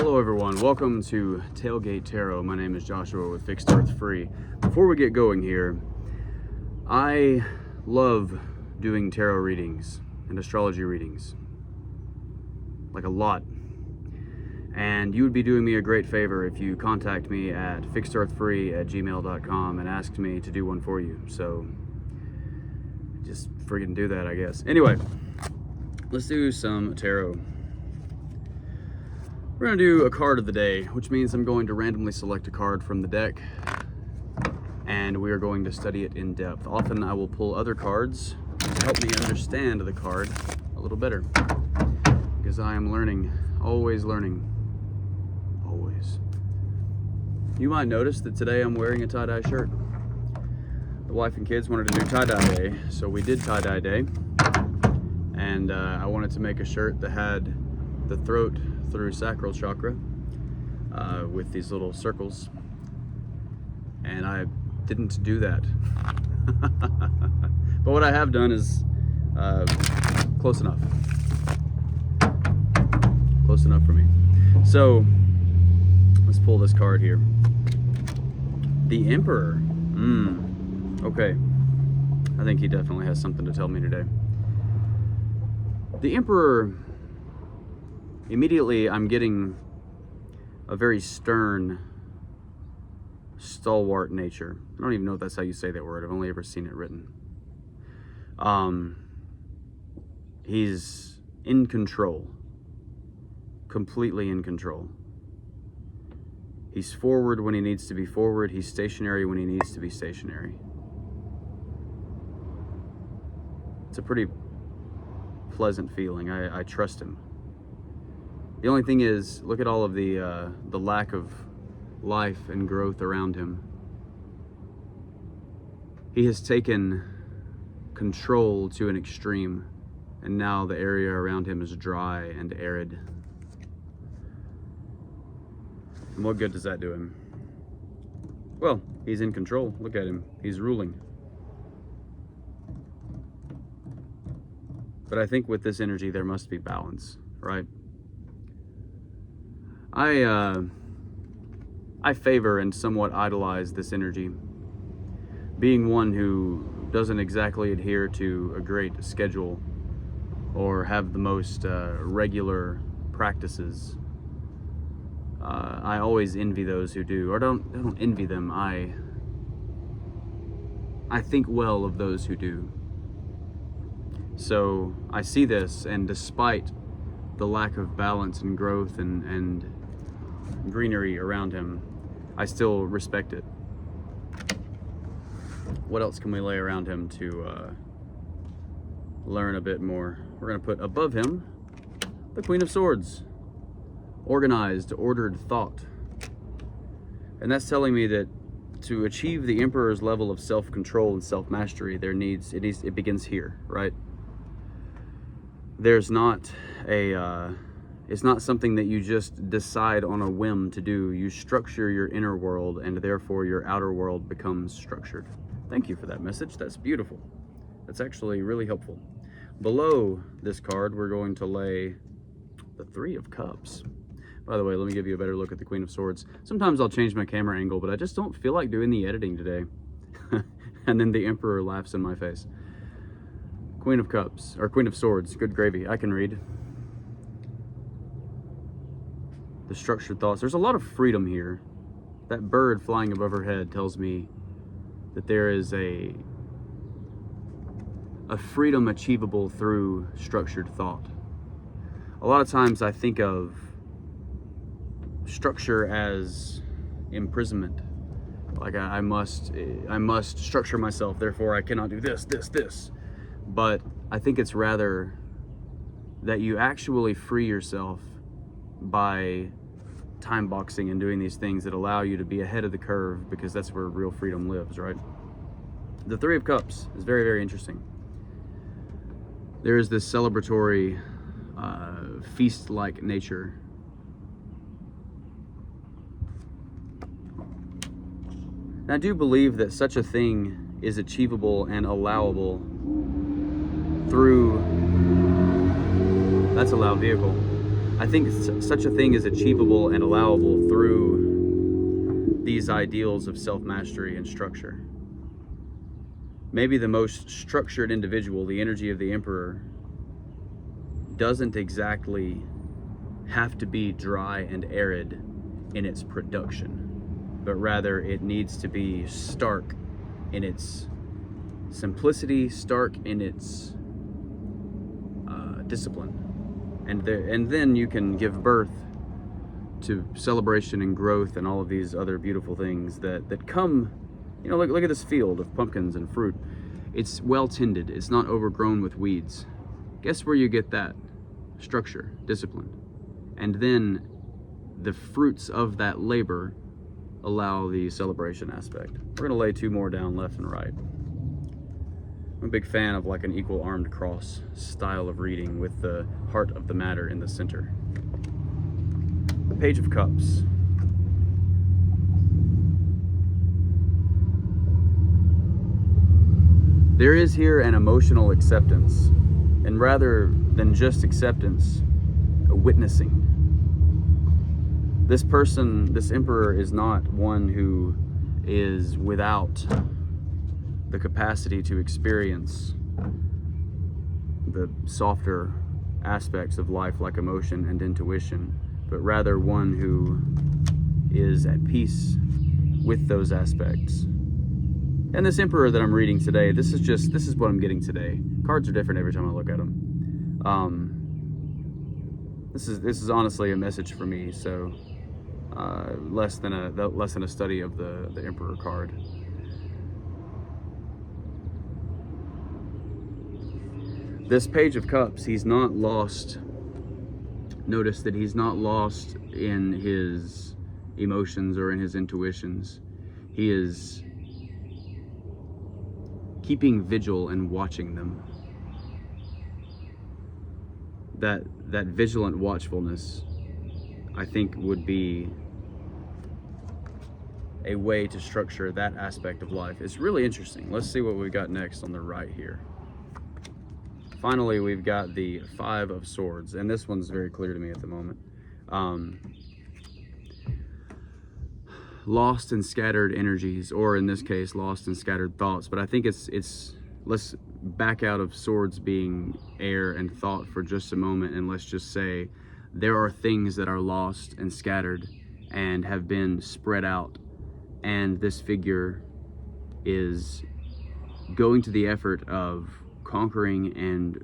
Hello everyone, welcome to Tailgate Tarot. My name is Joshua with Fixed Earth Free. Before we get going here, I love doing tarot readings and astrology readings, like a lot. And you would be doing me a great favor if you contact me at fixedearthfree@gmail.com and ask me to do one for you. So just friggin' do that, I guess. Anyway, let's do some tarot. We're going to do a card of the day, which means I'm going to randomly select a card from the deck and we are going to study it in depth. Often I will pull other cards to help me understand the card a little better, because I am learning, always learning, always. You might notice that today I'm wearing a tie-dye shirt. The wife and kids wanted to do tie-dye day, so we did tie-dye day. And I wanted to make a shirt that had the throat through sacral chakra with these little circles, and I didn't do that. But what I have done is close enough for me. So let's pull this card here. The Emperor. Okay, I think he definitely has something to tell me today. The Emperor, immediately I'm getting a very stern, stalwart nature. I don't even know if that's how you say that word. I've only ever seen it written. He's in control, completely in control. He's forward when he needs to be forward. He's stationary when he needs to be stationary. It's a pretty pleasant feeling. I trust him. The only thing is, look at all of the lack of life and growth around him. He has taken control to an extreme, and now the area around him is dry and arid. And what good does that do him? Well, he's in control. Look at him. He's ruling. But I think with this energy, there must be balance, right? I favor and somewhat idolize this energy. Being one who doesn't exactly adhere to a great schedule or have the most regular practices, I always envy those who do. Or I don't envy them. I think well of those who do. So I see this, and despite the lack of balance and growth and greenery around him, I still respect it. What else can we lay around him to learn a bit more? We're going to put above him the Queen of Swords. Organized, ordered thought. And that's telling me that to achieve the Emperor's level of self-control and self-mastery, it begins here, right? There's not it's not something that you just decide on a whim to do. You structure your inner world, and therefore your outer world becomes structured. Thank you for that message. That's beautiful. That's actually really helpful. Below this card, we're going to lay the Three of Cups. By the way, let me give you a better look at the Queen of Swords. Sometimes I'll change my camera angle, but I just don't feel like doing the editing today. And then the Emperor laughs in my face. Queen of Cups, or Queen of Swords, good gravy, I can read. The structured thoughts. There's a lot of freedom here. That bird flying above her head tells me that there is a freedom achievable through structured thought. A lot of times I think of structure as imprisonment. Like I must structure myself, therefore I cannot do this. But I think it's rather that you actually free yourself by time boxing and doing these things that allow you to be ahead of the curve, because that's where real freedom lives, right? The Three of Cups is very, very interesting. There is this celebratory, feast-like nature. And I do believe that such a thing is achievable and allowable through, that's a loud vehicle, I think such a thing is achievable and allowable through these ideals of self-mastery and structure. Maybe the most structured individual, the energy of the Emperor, doesn't exactly have to be dry and arid in its production, but rather it needs to be stark in its simplicity, stark in its discipline. And then you can give birth to celebration and growth and all of these other beautiful things that come. You know, look at this field of pumpkins and fruit. It's well tended. It's not overgrown with weeds. Guess where you get that? Structure, discipline. And then the fruits of that labor allow the celebration aspect. We're gonna lay 2 more down left and right. I'm a big fan of like an equal armed cross style of reading with the heart of the matter in the center. Page of Cups. There is here an emotional acceptance, and rather than just acceptance, a witnessing. This person, this Emperor, is not one who is without the capacity to experience the softer aspects of life like emotion and intuition, but rather one who is at peace with those aspects. And this Emperor that I'm reading today, this is what I'm getting today. Cards are different every time I look at them. This is honestly a message for me, so less than a study of the Emperor card. This Page of Cups, he's not lost. Notice that he's not lost in his emotions or in his intuitions. He is keeping vigil and watching them. That vigilant watchfulness, I think, would be a way to structure that aspect of life. It's really interesting. Let's see what we've got next on the right here. Finally, we've got the 5 of Swords, and this one's very clear to me at the moment. Lost and scattered energies, or in this case, lost and scattered thoughts. But I think it's let's back out of Swords being air and thought for just a moment, and let's just say there are things that are lost and scattered and have been spread out, and this figure is going to the effort of conquering and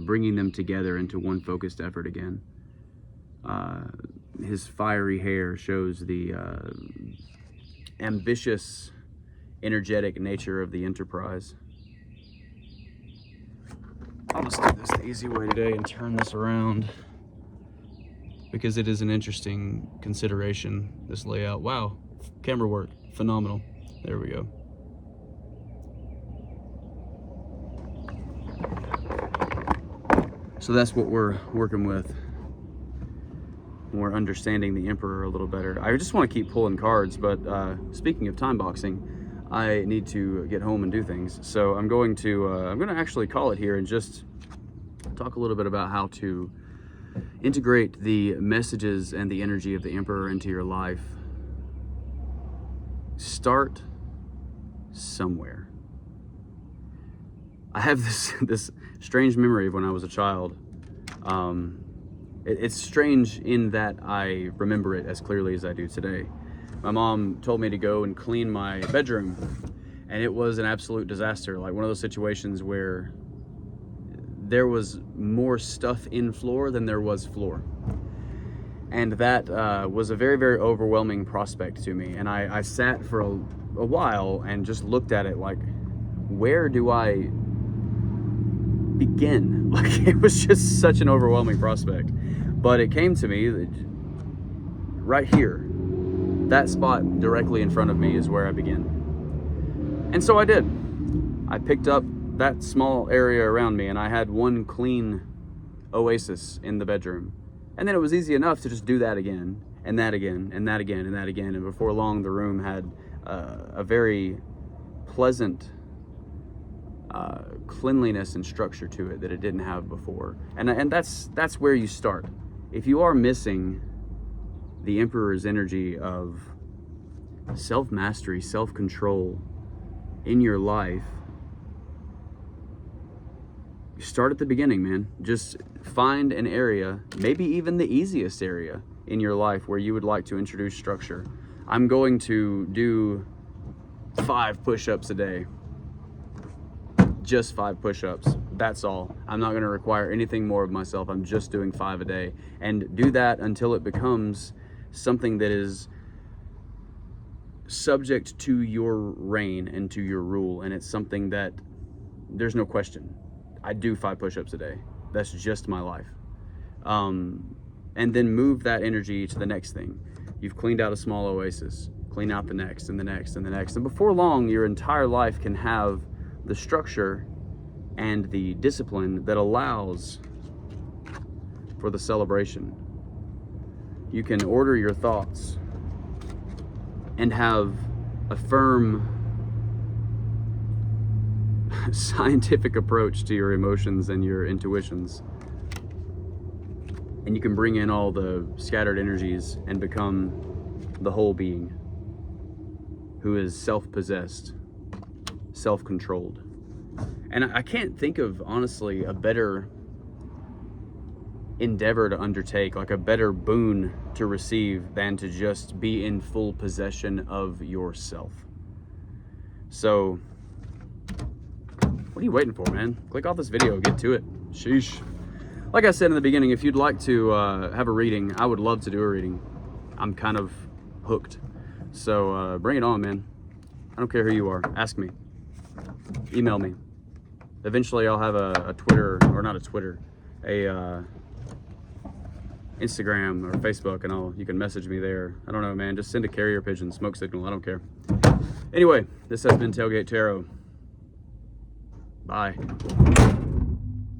bringing them together into one focused effort again. His fiery hair shows the ambitious, energetic nature of the enterprise. I'll just do this the easy way today and turn this around because it is an interesting consideration, this layout. Wow, camera work, phenomenal. There we go. So that's what we're working with. We're understanding the Emperor a little better. I just want to keep pulling cards, but speaking of time boxing, I need to get home and do things. So I'm going to actually call it here and just talk a little bit about how to integrate the messages and the energy of the Emperor into your life. Start somewhere. I have this strange memory of when I was a child. It's strange in that I remember it as clearly as I do today. My mom told me to go and clean my bedroom, and it was an absolute disaster. Like one of those situations where there was more stuff in floor than there was floor. And that was a very, very overwhelming prospect to me. And I sat for a while and just looked at it like, where do I begin? Like, it was just such an overwhelming prospect. But it came to me that right here, that spot directly in front of me is where I begin. And so I did. I picked up that small area around me, and I had one clean oasis in the bedroom. And then it was easy enough to just do that again, and that again, and that again, and that again. And before long, the room had a very pleasant cleanliness and structure to it that it didn't have before. And that's where you start, if you are missing the Emperor's energy of self-mastery, self-control in your life, start at the beginning, man. Just find an area, maybe even the easiest area in your life where you would like to introduce structure. I'm going to do 5 push-ups a day. Just 5 push-ups. That's all. I'm not going to require anything more of myself. I'm just doing 5 a day. And do that until it becomes something that is subject to your reign and to your rule. And it's something that there's no question. I do 5 push-ups a day. That's just my life. And then move that energy to the next thing. You've cleaned out a small oasis. Clean out the next and the next and the next. And before long, your entire life can have the structure and the discipline that allows for the celebration. You can order your thoughts and have a firm scientific approach to your emotions and your intuitions. And you can bring in all the scattered energies and become the whole being who is self-possessed, self-controlled. And I can't think of, honestly, a better endeavor to undertake, like a better boon to receive than to just be in full possession of yourself. So, what are you waiting for, man? Click off this video, get to it. Sheesh. Like I said in the beginning, if you'd like to have a reading, I would love to do a reading. I'm kind of hooked. So bring it on, man. I don't care who you are. Ask me. Email me. Eventually I'll have a Twitter, or not a Twitter, a Instagram or Facebook, and you can message me there. I don't know, man. Just send a carrier pigeon, smoke signal. I don't care. Anyway, this has been Tailgate Tarot. Bye.